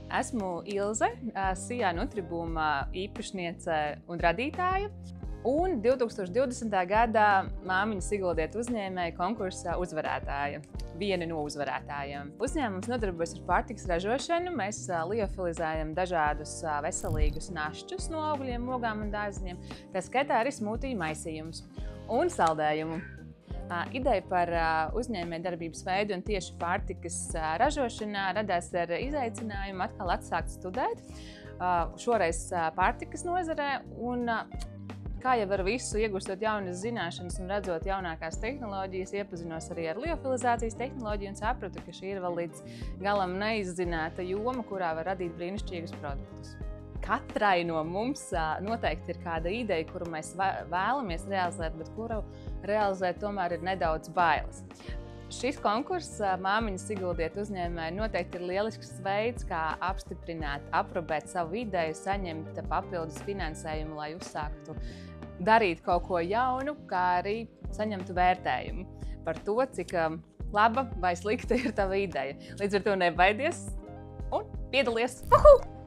Esmu Ilze, SIA Nutribuma īpašniece un radītāja. Un 2020. gadā Māmiņa Siguldiet uzņēmēja konkursa uzvarētāja. Viena no uzvarētājiem. Uzņēmums nodarbojas ar pārtikas ražošanu. Mēs liofilizējam dažādus veselīgus našķus no augļiem, ogām un dārziņiem. Tā skaitā arī smūtiju maisījumus un saldējumu. Ideja par uzņēmējdarbības veidu un tieši pārtikas ražošanā radās ar izaicinājumu atkal atsākt studēt. Šoreiz pārtikas nozarē un kā jau ar visu, iegūstot jaunas zināšanas un redzot jaunākās tehnoloģijas, iepazinos arī ar liofilizācijas tehnoloģiju un sapratu, ka šī ir vēl līdz galam neizzināta joma, kurā var radīt brīnišķīgus produktus. Katrai no mums noteikti ir kāda ideja, kuru mēs vēlamies realizēt, bet kuru realizēt tomēr ir nedaudz bailes. Šis konkurss Māmiņa Siguldiet uzņēmēji noteikti ir lielisks veids, kā apstiprināt, aprobēt savu ideju, saņemt papildus finansējumu, lai uzsāktu darīt kaut ko jaunu, kā arī saņemtu vērtējumu par to, cik laba vai slikta ir tava ideja. Līdz ar to nebaidies un piedalies! Uhu!